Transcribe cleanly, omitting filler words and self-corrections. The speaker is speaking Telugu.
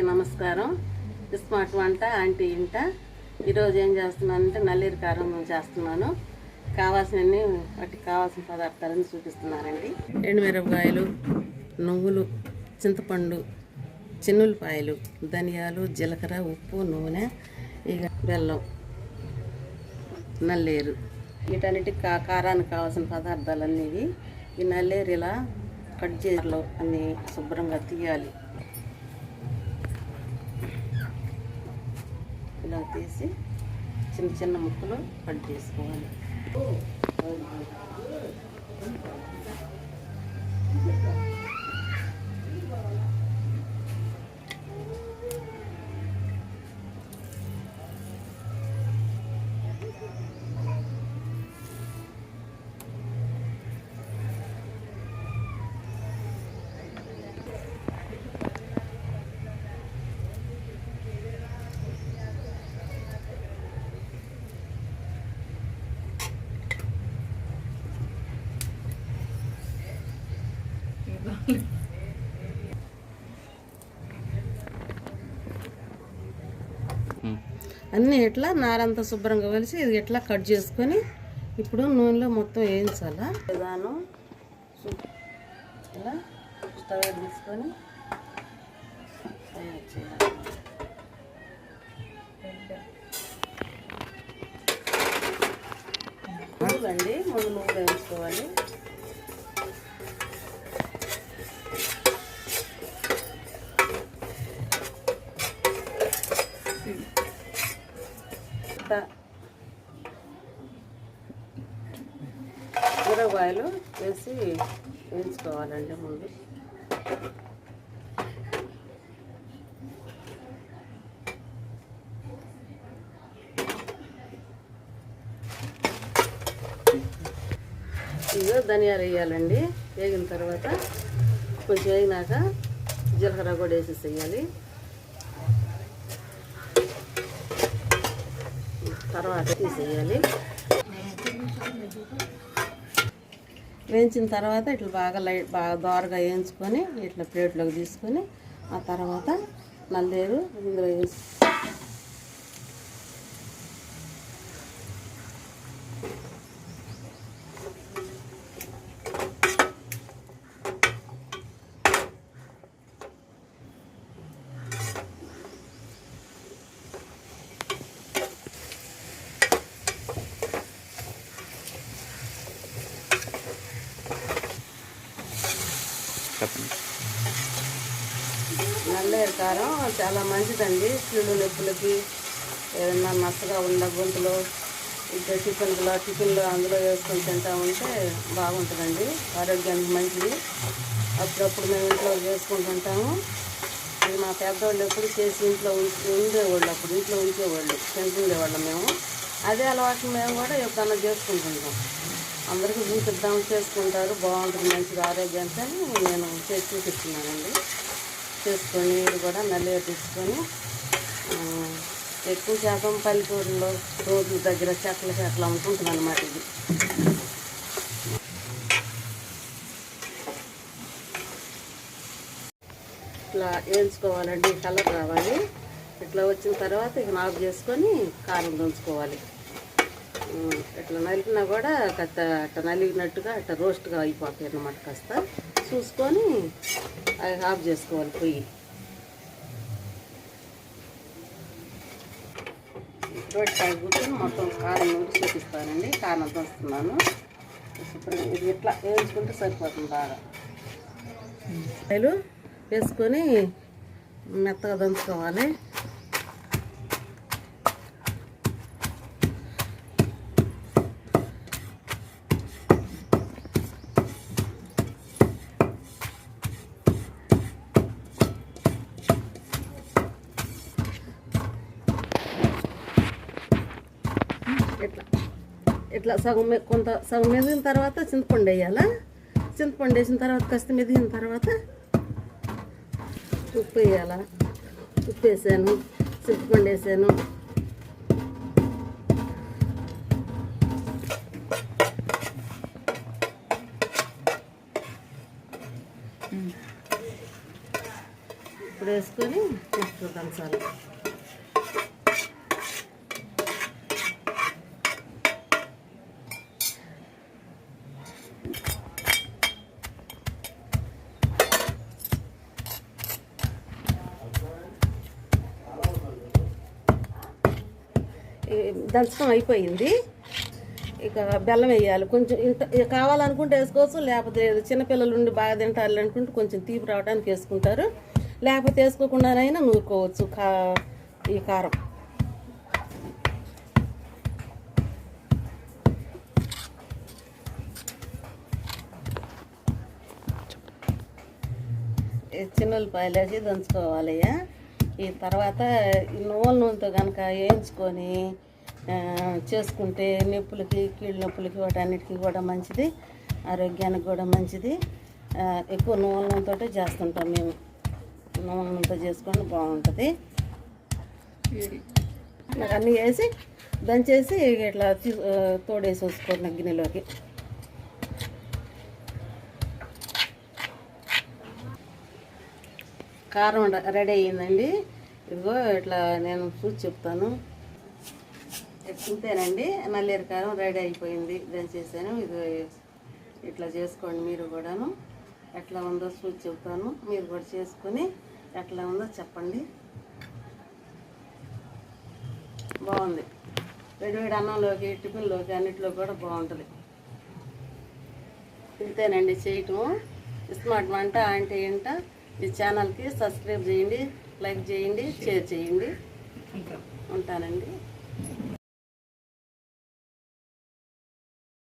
నమస్కారం. స్మార్ట్ వంట ఆంటీ ఇంట. ఈరోజు ఏం చేస్తున్నానంటే నల్లేరు కారం చేస్తున్నాను. కావాల్సినవి వాటికి కావాల్సిన పదార్థాలను చూపిస్తున్నానండి. ఎండుమిరపకాయలు, నువ్వులు, చింతపండు, చిన్నులపాయలు, ధనియాలు, జీలకర్ర, ఉప్పు, నూనె, ఇక బెల్లం, నల్లేరు. వీటన్నిటికి కారానికి కావాల్సిన పదార్థాలన్నీ ఈ నల్లేరు ఇలా కట్ చేయాలో అన్నీ శుభ్రంగా తీయాలి. ఇలా తీసి చిన్న చిన్న ముక్కలు కట్ చేసుకోవాలి. అన్నీ ఇట్లా నారంతా శుభ్రంగా కలిసి ఇది ఇట్లా కట్ చేసుకొని ఇప్పుడు నూనెలో మొత్తం వేయించాలా. విధానం ఇలా స్టవ్ తీసుకొని నువ్వులండి, ముందు నువ్వులు వేయించుకోవాలి. మిరపకాయలు వేసి వేయించుకోవాలండి ముందు. ఇదిగో ధనియాలు వేయాలండి. వేగిన తర్వాత కొంచెం వేగినాక జీలకర్ర కూడా వేసేసేయాలి. తర్వాత తీసేయాలి. వేయించిన తర్వాత ఇట్లా బాగా దోరగా వేయించుకొని ఇట్లా ప్లేట్లోకి తీసుకొని ఆ తర్వాత నల్లేరు ఇందులో వేసి నల్లేరు కారం చాలా మంచిదండి. కీళ్ళు నొప్పులకి, ఏదన్నా మసగా ఉన్న గొంతులో ఇంకా టిఫిన్లో అందులో వేసుకొని తింటా ఉంటే బాగుంటుందండి. ఆరోగ్యానికి మంచిది. అప్పుడప్పుడు మేము ఇంట్లో చేసుకుంటుంటాము. ఇది మా పెద్దవాళ్ళు ఎప్పుడు చేసి ఇంట్లో ఉండేవాళ్ళు, అప్పుడు ఇంట్లో ఉంచేవాళ్ళు, తింటుండేవాళ్ళం మేము. అదే అలవాటు మేము కూడా ఎప్పుడన్నా చేసుకుంటుంటాం. అందరికీ చూపిద్దాం, చేసుకుంటారు, బాగుంటుంది, మంచిది ఆరోగ్యానికి అని నేను చేసి చూపిస్తున్నానండి. చేసుకొని ఇది కూడా నల్లేరు తీసుకొని ఎక్కువ శాతం పల్లెటూరులో రోడ్ల దగ్గర చెట్ల అమ్ముకుంటుంది అన్నమాట. ఇది ఇట్లా వేయించుకోవాలండి. కలర్ రావాలి. ఇట్లా వచ్చిన తర్వాత ఇక ఆఫ్ చేసుకొని కారం దంచుకోవాలి. ఇట్లా నలిపినా కూడా కాస్త అట్లా నలిగినట్టుగా అట్లా రోస్ట్గా అయిపోతాయి అన్నమాట. కాస్త చూసుకొని అది ఆఫ్ చేసుకోవాలి పొయ్యి. రోటి కాయ కూర్చొని మొత్తం కారం నూరి చూపిస్తానండి. కారం దంచుతున్నాను. ఇది ఇట్లా వేయించుకుంటే సరిపోతుంది. బాగా కాయలు వేసుకొని మెత్తగా దంచుకోవాలి. ఇట్లా సగం మెదిగిన తర్వాత చింతపండు వేయాలా. చింతపండు వేసిన తర్వాత కాస్త మెదిగిన తర్వాత ఉప్పు వేయాలా. ఉప్పు వేసాను, చింతపండు వేసాను. ఇప్పుడు వేసుకొని నెక్స్ట్ దంచాలి. దంచడం అయిపోయింది. ఇక బెల్లం వేయాలి. కొంచెం ఇంత కావాలనుకుంటే వేసుకోవచ్చు, లేకపోతే లేదు. చిన్నపిల్లలు ఉండి బాగా తింటారు అనుకుంటే కొంచెం తీపి రావడానికి వేసుకుంటారు, లేకపోతే వేసుకోకుండానైనా నూరుకోవచ్చు ఈ కారం. చిన్నపాయలు వేసి దంచుకోవాలి. ఈ తర్వాత ఈ నూనెతో కనుక వేయించుకొని చేసుకుంటే నొప్పులకి, కీళ్ళ నొప్పులకి వాటన్నిటికీ కూడా మంచిది, ఆరోగ్యానికి కూడా మంచిది. ఎక్కువ నూనెతో చేస్తుంటాం మేము. నూనెతో చేసుకొని బాగుంటుంది. అన్నీ వేసి దంచేసి ఇట్లా తోడేసి వేసుకోండి గిన్నెలోకి. కారం రెడీ అయ్యిందండి. ఇదిగో ఇట్లా నేను చూసి చెప్తాను. ఇంతేనండి, నల్లేరు కారం రెడీ అయిపోయింది. దంచేసాను. ఇది ఇట్లా చేసుకోండి మీరు కూడాను. ఎట్లా ఉందో చూసి చెప్తాను, మీరు కూడా చేసుకొని ఎట్లా ఉందో చెప్పండి. బాగుంది. వేడివేడి అన్నంలోకి, టిఫిన్లోకి అన్నింటిలో కూడా బాగుంటుంది. ఇంతేనండి చేయటం. స్మార్ట్ వంట అంటే ఏంట. ఈ ఛానల్కి సబ్స్క్రైబ్ చేయండి, లైక్ చేయండి, షేర్ చేయండి. ఉంటానండి.